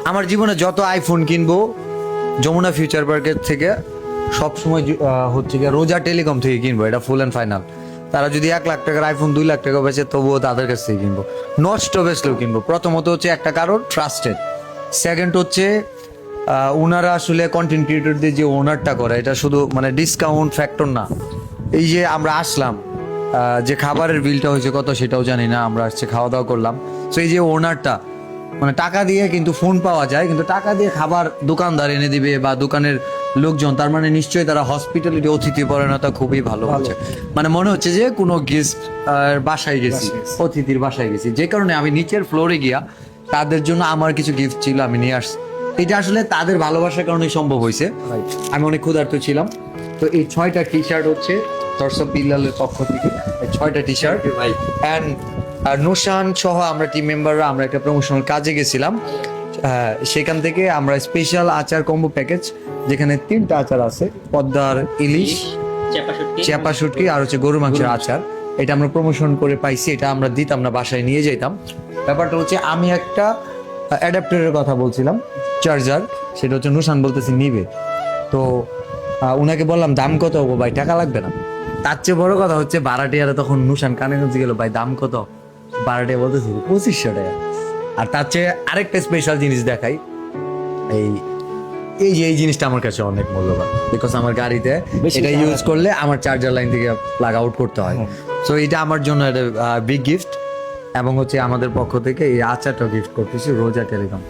আমার জীবনে যত আইফোন কিনবো যমুনা ফিউচার পার্কের থেকে সবসময় হচ্ছে গিয়ে রোজা টেলিকম থেকে কিনবো, এটা ফুল অ্যান্ড ফাইনাল। তারা যদি 1 লাখ টাকার আইফোন 2 লাখ টাকা বেচে তবুও তাদের কাছ থেকে কিনবো, নষ্ট বেচলেও কিনবো। প্রথমত হচ্ছে একটা কারণ ট্রাস্টেড, সেকেন্ড হচ্ছে ওনারা আসলে কন্টেন্ট ক্রিয়েটরদের যে ওনারটা করে এটা শুধু মানে ডিসকাউন্ট ফ্যাক্টর না। এই যে আমরা আসলাম, যে খাবারের বিলটা হয়েছে কত সেটাও জানি না, আমরা আসছে খাওয়া দাওয়া করলাম। তো এই যে ওনারটা মানে টাকা দিয়ে কিন্তু ফোন পাওয়া যায়, কিন্তু টাকা দিয়ে খাবার দোকানদার এনে দিবে বা দোকানের লোকজন, তার মানে নিশ্চয়ই তারা হসপিটালিটি, অতিথি পরায়ণতা খুবই ভালো হচ্ছে। মানে মনে হচ্ছে যে কোনো গেস্ট বাসায় গেছি, অতিথির বাসায় গেছি। যে কারণে আমি নিচের ফ্লোরে গিয়া তাদের জন্য আমার কিছু গিফট ছিল আমি নিয়ে আসছি। এটা আসলে তাদের ভালোবাসার কারণেই সম্ভব হয়েছে। আমি অনেক ক্ষুধার্ত ছিলাম। তো এই 6টা টি শার্ট হচ্ছে দর্শক বিল্লালের পক্ষ থেকে, 6টা টি শার্ট অ্যান্ড নুশান সহ আমরা টিম মেম্বাররা আমরা একটা প্রমোশনাল কাজে গেছিলাম। সেখান থেকে আমরা স্পেশাল আচার কম্বো প্যাকেজ, যেখানে 3টা আচার আছে, পদ্মার ইলিশ, চেপা শুটকি আর হচ্ছে গরু মাংসের আচার। এটা আমরা প্রমোশন করে পাইছি, এটা আমরা দিতাম না, বাসায় নিয়ে যেতাম। ব্যাপারটা হচ্ছে আমি একটা অ্যাডাপ্টারের কথা বলছিলাম, চার্জার, সেটা হচ্ছে নুশান বলতেছি নিবে। তো উনাকে বললাম দাম কত হবো ভাই, টাকা লাগবে না। তার চেয়ে বড় কথা হচ্ছে ভাড়াটিয়ারা তখন নুশান কানে কাছে গেল, ভাই দাম কত? ভাড়াটিয়া বলতেছি 2500 টাকা। আর তার চেয়ে আরেকটা স্পেশাল জিনিস দেখাই, এই এই যে এই জিনিসটা আমার কাছে অনেক মূল্যবান, বিকজ আমার গাড়িতে এটা ইউজ করলে আমার চার্জার লাইন থেকে প্লাগ আউট করতে হয়। সো এটা আমার জন্য একটা বিগ গিফট। এবং হচ্ছে আমাদের পক্ষ থেকে এই আচারটা গিফট করতেছি রোজা টেলিকম।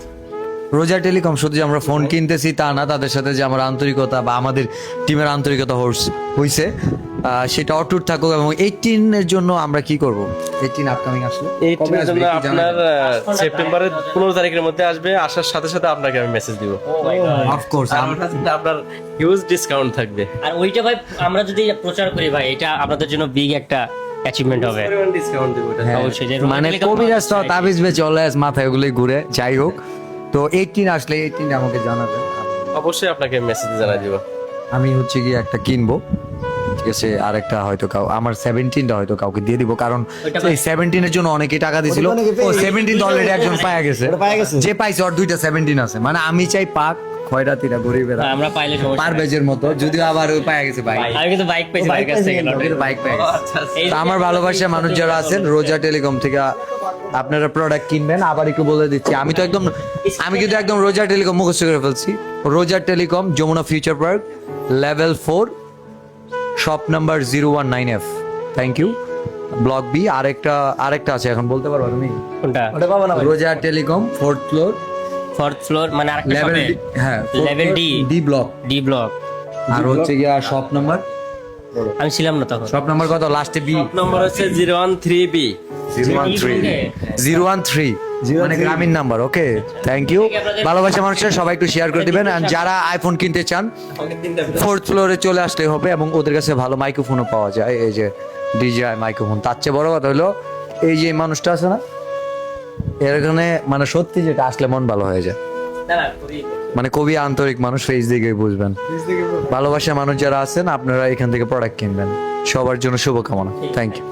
রোজা টেলিকম শুধু যে আমরা ফোন কিনতেছি তা না, তাদের সাথে যে আমার আন্তরিকতা বা আমাদের টিমের আন্তরিকতা হয়েছে সেটা অটুট থাকুক। এবং 18 এর জন্য আমরা কি করব, 18 আপকামিং আসলে 18 এর জন্য আপনার সেপ্টেম্বরের 15 তারিখের মধ্যে আসবে, আসার সাথে সাথে আপনাকে আমি মেসেজ দিব। অফকোর্স আপনার হিউজ ডিসকাউন্ট থাকবে। আর ওইটা ভাই আমরা যদি প্রচার করি ভাই, এটা আপনাদের জন্য বিগ একটা অ্যাচিভমেন্ট হবে। ডিসকাউন্ট দিব এটা অবশ্যই, যে মানে কবিরাজ তো তাবিজ বেচে অলওয়েজ মাথায় ওগুলোই ঘুরে। যাই হোক, তো 18 আসলে 18 আমাকে জানাবেন, অবশ্যই আপনাকে মেসেজ জানাই দিব। আমি হচ্ছে কি একটা কিনবো, ঠিক আছে, আর একটা হয়তো আমার 17টা হয়তো কাউকে দিয়ে দিব, কারণ এই 17 এর জন্য অনেকে টাকা দিয়েছিল। ও 17 অলরেডি একজন পায়া গেছে, যে পাইছে ওর 2টা 17 আছে। মানে আমি চাই পাক খয়রাতিরা গরিবেরা, আমরা পাইলে সমস্যা পার বেজের মতো, যদিও আবার ওই পায়া গেছে ভাই, আমি কিন্তু বাইক পেয়েছি বাইক কাছ থেকে বাইক পেয়ে গেছে। তো আমার ভালোবাসার মানুষ যারা আছেন রোজা টেলিকম থেকে আপনারা প্রোডাক্ট কিনবেন। আবার একটু বলে দিচ্ছি, আমি কিন্তু একদম রোজা টেলিকম মুখস্থ করে ফেলছি। Roja telecom, Jamuna future park, level 4, shop number 019F। Thank you. Block B. আরেকটা আছে, এখন বলতে পারবো তুমি কোনটা? রোজা telecom 4th floor, 4th floor, মানে আরেকটা লেভেল শপে হ্যাঁ level D block. D block. আর হচ্ছে গিয়া শপ নাম্বার, আমি ছিলাম না তখন। শপ নাম্বার কত লাস্টে? বি নম্বর হচ্ছে 013B 013 মানে গ্রামীণ নাম্বার। Okay, thank you. ভালোবাসা মানুষরা সবাই একটু শেয়ার করে দিবেন। আর যারা আইফোন কিনতে চান 4th ফ্লোরে চলে আসলে হবে, এবং ওদের কাছে ভালো মাইক্রোফোনও পাওয়া যায়, এই যে ডিজিআই মাইক্রোফোন। তার চেয়ে বড় কথা হলো এই যে মানুষটা আছে না, এর এখানে মানে সত্যি যেটা আসলে মন ভালো হয়ে যায়। মানে খুবই আন্তরিক মানুষ, ফেস দেখে বুঝবেন। ভালোবাসা মানুষ যারা আছেন আপনারা এখান থেকে প্রোডাক্ট কিনবেন। সবার জন্য শুভকামনা। Thank you.